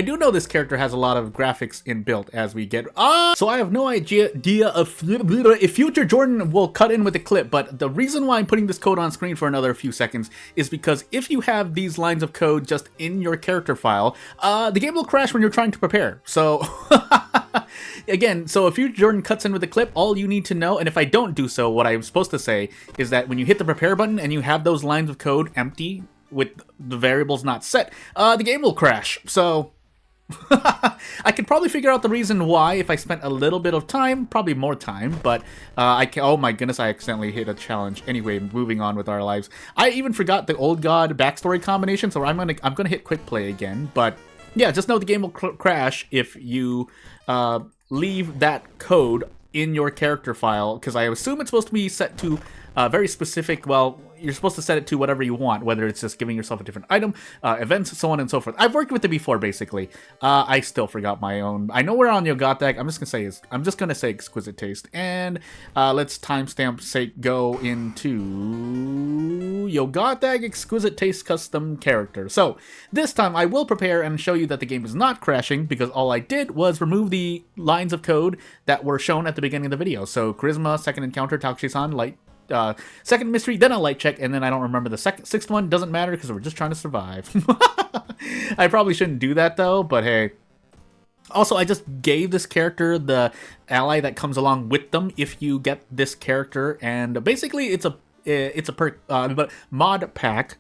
I do know this character has a lot of graphics inbuilt as we get... So I have no idea if future Jordan will cut in with the clip, but the reason why I'm putting this code on screen for another few seconds is because if you have these lines of code just in your character file, the game will crash when you're trying to prepare. So... Again, so if future Jordan cuts in with the clip, all you need to know, and if I don't do so, what I'm supposed to say is that when you hit the prepare button and you have those lines of code empty with the variables not set, the game will crash. So I could probably figure out the reason why if I spent a little bit of time, probably more time, but I can, oh my goodness, I accidentally hit a challenge. Anyway, moving on with our lives. I even forgot the old god backstory combination, so I'm gonna hit quick play again, but yeah, just know the game will crash if you leave that code in your character file, because I assume it's supposed to be set to very specific, well, you're supposed to set it to whatever you want, whether it's just giving yourself a different item, events, so on and so forth. I've worked with it before, basically. I still forgot my own. I know we're on Yogatek. I'm just gonna say Exquisite Taste, and let's timestamp say go into Yogatek Exquisite Taste custom character. So this time I will prepare and show you that the game is not crashing because all I did was remove the lines of code that were shown at the beginning of the video. So Charisma, second encounter, Takushi-san, light. Second mystery, then a light check, and then I don't remember the sixth one. Doesn't matter because we're just trying to survive. I probably shouldn't do that though, but hey. Also, I just gave this character the ally that comes along with them if you get this character, and basically it's a mod pack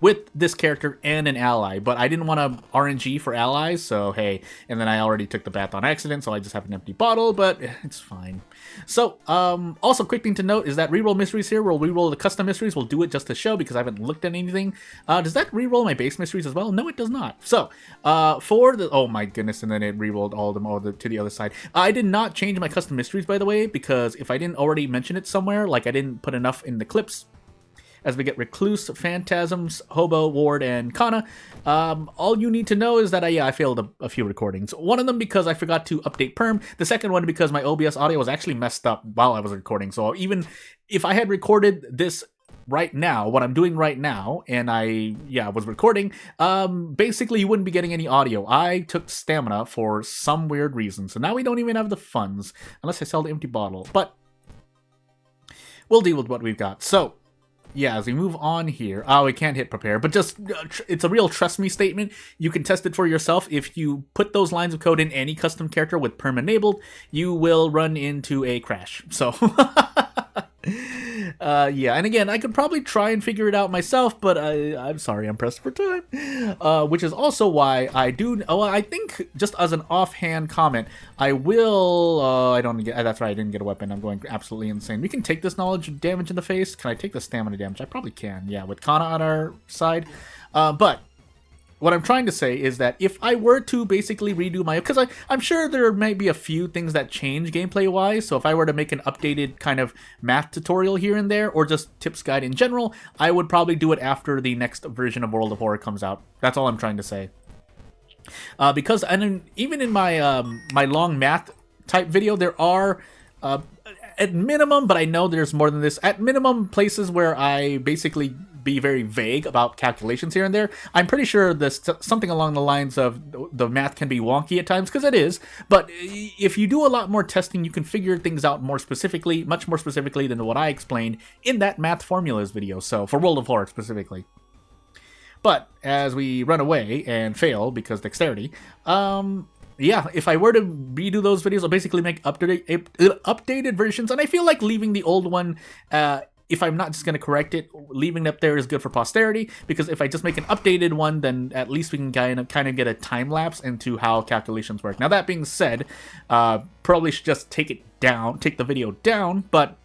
with this character and an ally, but I didn't want to RNG for allies, so hey, and then I already took the bath on accident, so I just have an empty bottle, but it's fine. So, also quick thing to note is that reroll mysteries here, we'll reroll the custom mysteries, we'll do it just to show because I haven't looked at anything. Does that reroll my base mysteries as well? No, it does not. So, for the, oh my goodness, and then it rerolled all of them to the other side. I did not change my custom mysteries, by the way, because if I didn't already mention it somewhere, like I didn't put enough in the clips, as we get Recluse, Phantasms, Hobo, Ward, and Kana. All you need to know is that I failed a few recordings. One of them because I forgot to update PERM. The second one because my OBS audio was actually messed up while I was recording. So even if I had recorded this right now, what I'm doing right now, and I was recording, basically you wouldn't be getting any audio. I took stamina for some weird reason. So now we don't even have the funds, unless I sell the empty bottle. But we'll deal with what we've got. So, yeah, as we move on here, we can't hit prepare, but just, it's a real trust me statement. You can test it for yourself. If you put those lines of code in any custom character with PERM enabled, you will run into a crash. So, yeah, and again, I could probably try and figure it out myself, but I'm sorry, I'm pressed for time. Which is also why I do, I think, just as an offhand comment, I will, that's right, I didn't get a weapon, I'm going absolutely insane. We can take this knowledge damage in the face. Can I take the stamina damage? I probably can, yeah, with Kana on our side. But what I'm trying to say is that if I were to basically redo my... Because I'm sure there may be a few things that change gameplay-wise, so if I were to make an updated kind of math tutorial here and there, or just tips guide in general, I would probably do it after the next version of World of Horror comes out. That's all I'm trying to say. Because even in my, my long math type video, there are... at minimum, but I know there's more than this, at minimum places where I basically be very vague about calculations here and there. I'm pretty sure this something along the lines of the math can be wonky at times, because it is, but if you do a lot more testing, you can figure things out more specifically, much more specifically than what I explained in that math formulas video, so for World of Horror specifically. But as we run away and fail because dexterity, yeah, if I were to redo those videos, I'll basically make updated versions, and I feel like leaving the old one, if I'm not just going to correct it, leaving it up there is good for posterity, because if I just make an updated one, then at least we can kind of get a time lapse into how calculations work. Now, that being said, probably should just take the video down, but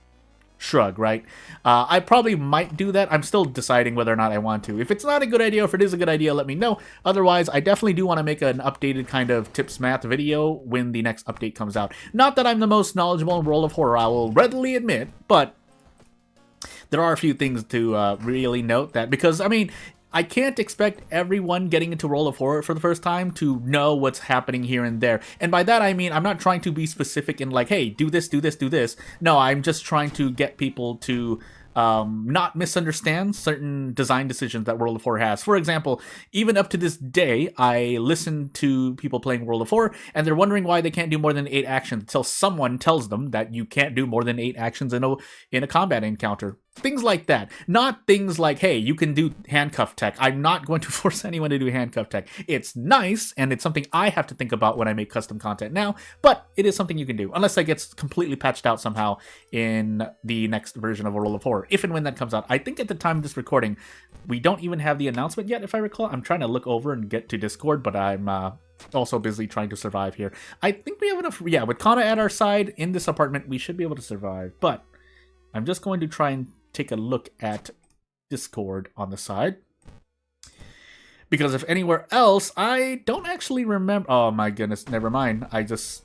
shrug, right? I probably might do that. I'm still deciding whether or not I want to. If it's not a good idea, or if it is a good idea, let me know. Otherwise, I definitely do want to make an updated kind of tips math video when the next update comes out. Not that I'm the most knowledgeable in World of Horror, I will readily admit, but there are a few things to really note that, because, I mean, I can't expect everyone getting into World of Horror for the first time to know what's happening here and there. And by that, I mean, I'm not trying to be specific in like, hey, do this, do this, do this. No, I'm just trying to get people to not misunderstand certain design decisions that World of War has. For example, even up to this day, I listen to people playing World of War, and they're wondering why they can't do more than 8 actions until someone tells them that you can't do more than 8 actions in a combat encounter. Things like that. Not things like, hey, you can do handcuff tech. I'm not going to force anyone to do handcuff tech. It's nice, and it's something I have to think about when I make custom content now, but it is something you can do, unless that gets completely patched out somehow in the next version of World of War, if and when that comes out. I think at the time of this recording, we don't even have the announcement yet, if I recall. I'm trying to look over and get to Discord, but I'm also busy trying to survive here. I think we have enough. Yeah, with Kana at our side in this apartment, we should be able to survive, but I'm just going to try and take a look at Discord on the side, because if anywhere else, I don't actually remember. Oh my goodness, never mind. I just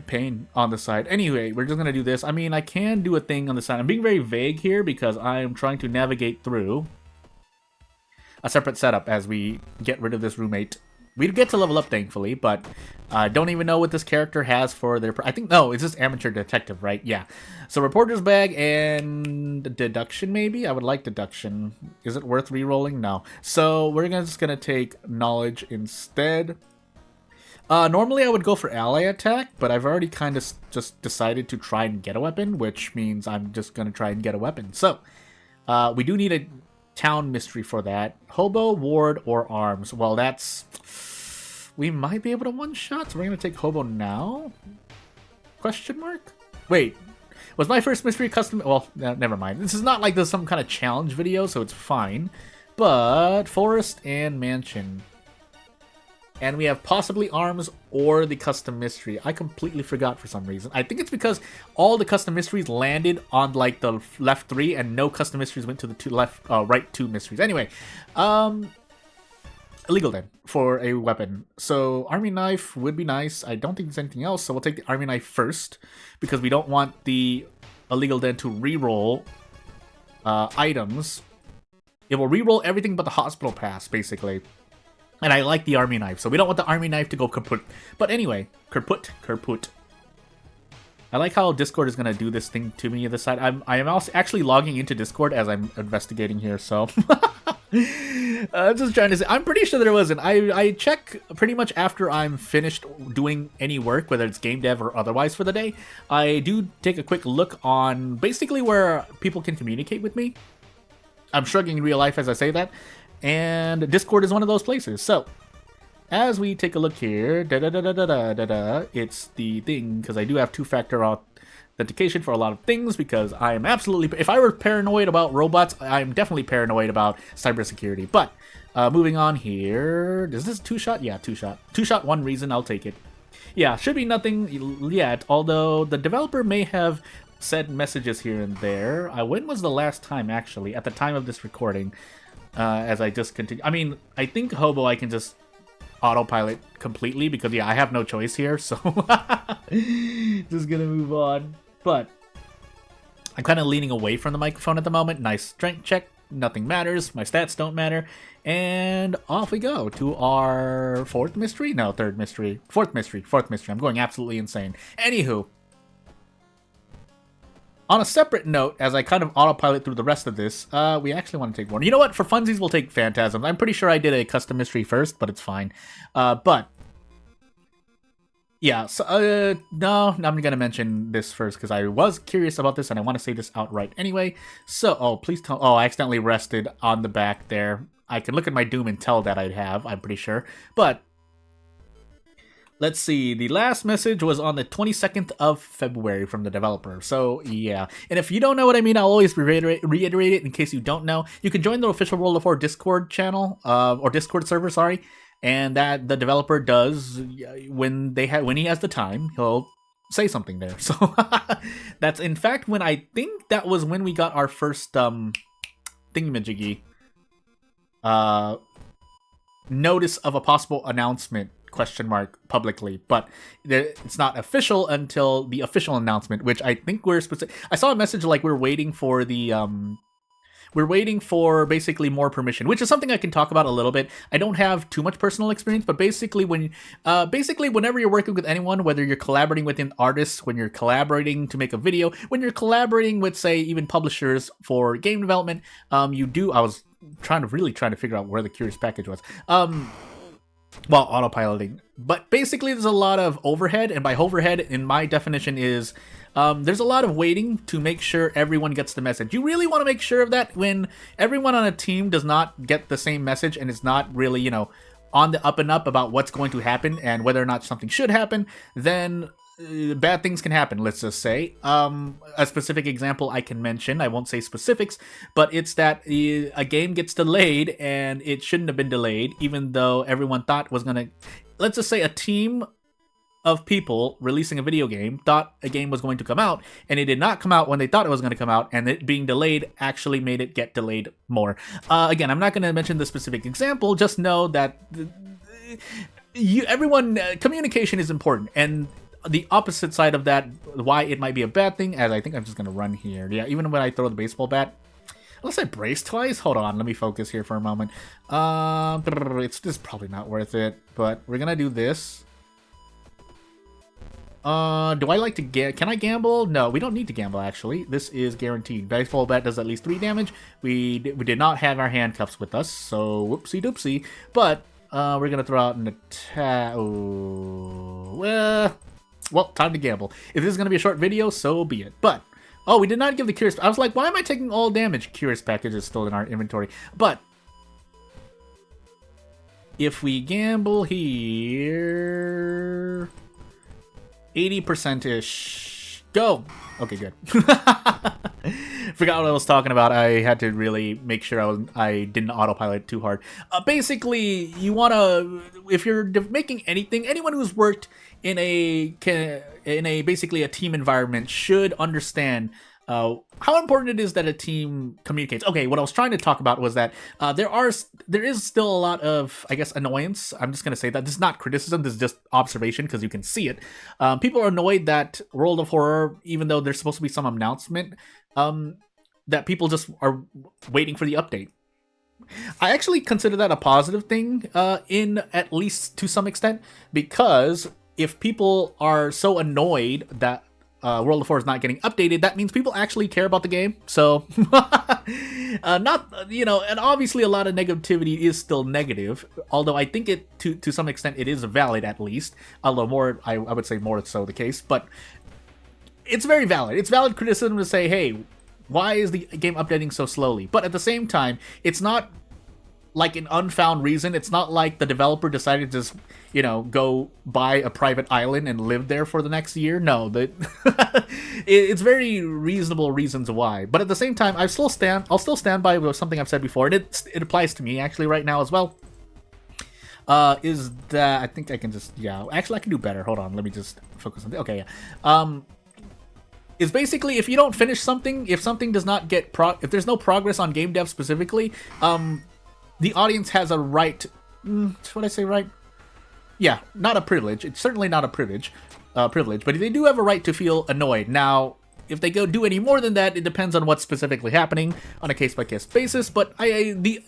pain on the side. Anyway, we're just gonna do this. I mean, I can do a thing on the side. I'm being very vague here because I am trying to navigate through a separate setup as we get rid of this roommate. We get to level up, thankfully, but I don't even know what this character has for their... I think, no, it's just amateur detective, right? Yeah. So reporter's bag and deduction, maybe? I would like deduction. Is it worth re-rolling? No. So we're just going to take knowledge instead. Normally I would go for ally attack, but I've already kind of just decided to try and get a weapon, which means I'm just going to try and get a weapon. So we do need a town mystery for that. Hobo, ward, or arms. Well, that's... We might be able to one-shot, so we're going to take Hobo now? Question mark? Wait, was my first mystery custom... Well, never mind. This is not like there's some kind of challenge video, so it's fine. But, forest and mansion. And we have possibly arms or the custom mystery. I completely forgot for some reason. I think it's because all the custom mysteries landed on like the left 3 and no custom mysteries went to the right 2 mysteries. Anyway, illegal then for a weapon. So army knife would be nice. I don't think there's anything else, so we'll take the army knife first because we don't want the illegal den to reroll items. It will reroll everything but the hospital pass, basically. And I like the army knife, so we don't want the army knife to go kaput. But anyway, kaput. I like how Discord is going to do this thing to me on this side. I am also actually logging into Discord as I'm investigating here, so... I'm just trying to say, I'm pretty sure there wasn't. I check pretty much after I'm finished doing any work, whether it's game dev or otherwise for the day. I do take a quick look on basically where people can communicate with me. I'm struggling in real life as I say that. And Discord is one of those places. So, as we take a look here, it's the thing, because I do have 2-factor authentication for a lot of things, because I am absolutely... If I were paranoid about robots, I'm definitely paranoid about cybersecurity. But, moving on here... Is this 2-shot? Yeah, 2-shot. 2-shot, one reason, I'll take it. Yeah, should be nothing yet, although the developer may have said messages here and there. When was the last time, actually, at the time of this recording... as I just continue. I mean, I think Hobo I can just autopilot completely because, yeah, I have no choice here, so just gonna move on. But I'm kind of leaning away from the microphone at the moment. Nice strength check. Nothing matters. My stats don't matter. And off we go to our 4th mystery? No, 3rd mystery. 4th mystery. 4th mystery. I'm going absolutely insane. Anywho. On a separate note, as I kind of autopilot through the rest of this, we actually want to take one. You know what? For funsies, we'll take Phantasms. I'm pretty sure I did a custom mystery first, but it's fine. But, yeah, so, no, I'm going to mention this first, because I was curious about this, and I want to say this outright anyway. So, please tell... Oh, I accidentally rested on the back there. I can look at my Doom and tell that I'd have, I'm pretty sure. But... Let's see, the last message was on the 22nd of February from the developer, so yeah. And if you don't know what I mean, I'll always reiterate it in case you don't know. You can join the official World of War Discord channel, or Discord server, sorry, and that the developer does, when he has the time, he'll say something there. So that's, in fact, when I think that was when we got our first, thingamajiggy, notice of a possible announcement. Question mark publicly, but it's not official until the official announcement, which I think we're supposed to... I saw a message like we're waiting for the we're waiting for basically more permission, which is something I can talk about a little bit. I don't have too much personal experience, but basically whenever you're working with anyone, whether you're collaborating with an artist, when you're collaborating to make a video, when you're collaborating with, say, even publishers for game development, I was trying to figure out where the curious package was. While autopiloting. But basically there's a lot of overhead, and by overhead, in my definition, is there's a lot of waiting to make sure everyone gets the message. You really want to make sure of that when everyone on a team does not get the same message and is not really, on the up and up about what's going to happen and whether or not something should happen, then bad things can happen, let's just say. A specific example I can mention, I won't say specifics, but it's that a game gets delayed and it shouldn't have been delayed, even though everyone thought it was gonna... Let's just say a team of people releasing a video game thought a game was going to come out, and it did not come out when they thought it was going to come out, and it being delayed actually made it get delayed more. Again, I'm not going to mention the specific example, just know that communication is important, and the opposite side of that, why it might be a bad thing, as I think I'm just going to run here. Yeah, even when I throw the baseball bat. Unless I brace twice? Hold on, let me focus here for a moment. It's just probably not worth it, but we're going to do this. Do I like to can I gamble? No, we don't need to gamble, actually. This is guaranteed. Baseball bat does at least 3 damage. We did not have our handcuffs with us, so whoopsie doopsie. But, we're going to throw out an attack. Well, time to gamble. If this is going to be a short video, so be it. But, we did not give the Curious... I was like, why am I taking all damage? Curious package is still in our inventory. But, if we gamble here... 80%-ish. Go! Okay, good. Forgot what I was talking about. I had to really make sure I didn't autopilot too hard. Basically, you want to... If you're making anything, anyone who's worked in a basically a team environment should understand how important it is that a team communicates. Okay, what I was trying to talk about was that there is still a lot of, I guess, annoyance. I'm just going to say that. This is not criticism, this is just observation, because you can see it. People are annoyed that World of Horror, even though there's supposed to be some announcement, that people just are waiting for the update. I actually consider that a positive thing, in at least to some extent, because if people are so annoyed that World of Horror is not getting updated, that means people actually care about the game. So, and obviously a lot of negativity is still negative, although I think it, to some extent, it is valid at least, although more, I would say more so the case, but it's very valid. It's valid criticism to say, hey, why is the game updating so slowly? But at the same time, it's not like an unfound reason. It's not like the developer decided to just, go buy a private island and live there for the next year. No, it's very reasonable reasons why. But at the same time, I'll still stand by something I've said before, and it applies to me actually right now as well. Is that I think I can just actually I can do better. Hold on, let me just focus on okay. Is basically if you don't finish something, if something does not get if there's no progress on game dev specifically, the audience has a right. Should I say right? Yeah, not a privilege. It's certainly not a privilege, but they do have a right to feel annoyed. Now, if they go do any more than that, it depends on what's specifically happening on a case-by-case basis. But the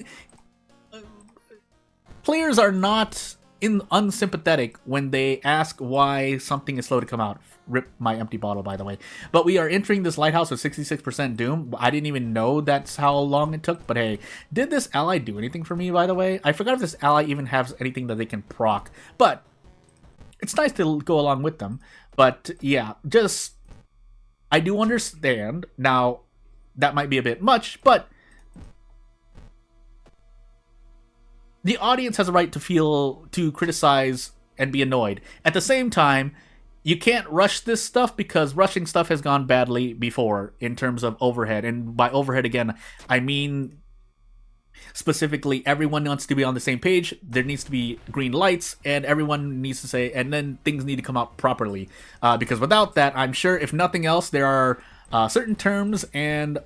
players are not unsympathetic when they ask why something is slow to come out. Rip my empty bottle, by the way. But we are entering this lighthouse with 66% doom. I didn't even know that's how long it took, but hey, did this ally do anything for me, by the way? I forgot if this ally even has anything that they can proc, but it's nice to go along with them. But yeah, just, I do understand. Now, that might be a bit much, but the audience has a right to criticize and be annoyed. At the same time, you can't rush this stuff because rushing stuff has gone badly before in terms of overhead. And by overhead, again, I mean specifically everyone wants to be on the same page. There needs to be green lights and everyone needs to say, and then things need to come out properly. Because without that, I'm sure if nothing else, there are certain terms and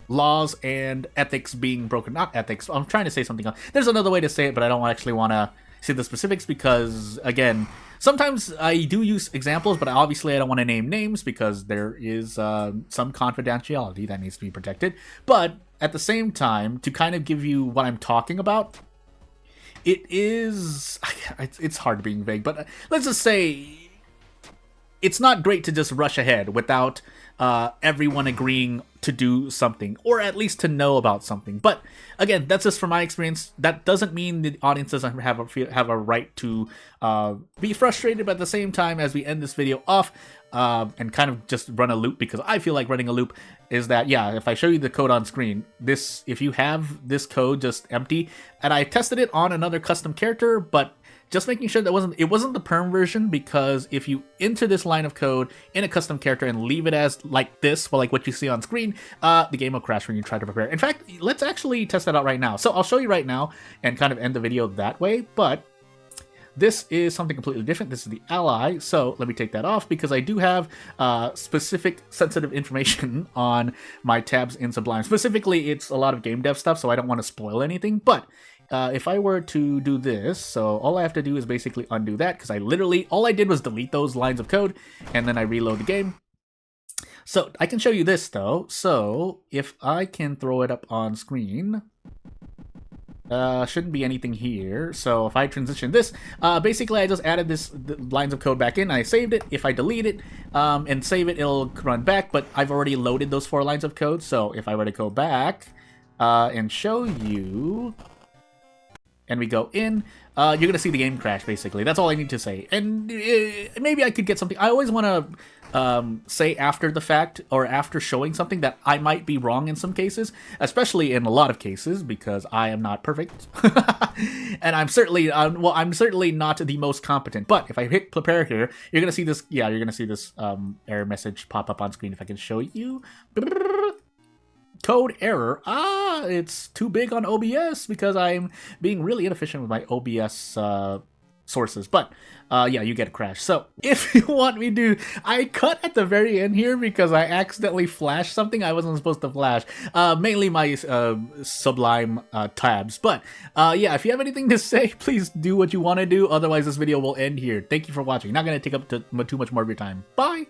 laws and ethics being broken. Not ethics. I'm trying to say something else. There's another way to say it, but I don't actually want to say the specifics because, again, sometimes I do use examples, but obviously I don't want to name names because there is some confidentiality that needs to be protected. But at the same time, to kind of give you what I'm talking about, it's hard being vague, but let's just say it's not great to just rush ahead without everyone agreeing to do something, or at least to know about something. But again, that's just from my experience. That doesn't mean the audience doesn't have a right to be frustrated, but at the same time, as we end this video off and kind of just run a loop, because I feel like running a loop, is that, yeah, if I show you the code on screen, if you have this code just empty, and I tested it on another custom character, but just making sure that it wasn't the PERM version, because if you enter this line of code in a custom character and leave it as like this, well, like what you see on screen, the game will crash when you try to prepare. In fact, let's actually test that out right now. So I'll show you right now and kind of end the video that way, but this is something completely different. This is the ally, so let me take that off because I do have specific sensitive information on my tabs in Sublime. Specifically, it's a lot of game dev stuff, so I don't want to spoil anything, but if I were to do this, so all I have to do is basically undo that, because all I did was delete those lines of code, and then I reload the game. So I can show you this though. So if I can throw it up on screen, shouldn't be anything here. So if I transition this, basically I just added the lines of code back in, I saved it. If I delete it and save it, it'll run back, but I've already loaded those 4 lines of code. So if I were to go back and show you, and we go in, you're going to see the game crash, basically. That's all I need to say. And maybe I could get something. I always want to say after the fact, or after showing something, that I might be wrong in some cases, especially in a lot of cases, because I am not perfect. And I'm certainly, I'm certainly not the most competent. But if I hit prepare here, you're going to see this, yeah, you're going to see this error message pop up on screen. If I can show you. Code error. It's too big on OBS because I'm being really inefficient with my OBS sources. But yeah, you get a crash. So if you want me to, I cut at the very end here because I accidentally flashed something I wasn't supposed to flash. Mainly my Sublime tabs. But yeah, if you have anything to say, please do what you want to do. Otherwise, this video will end here. Thank you for watching. Not going to take up too much more of your time. Bye!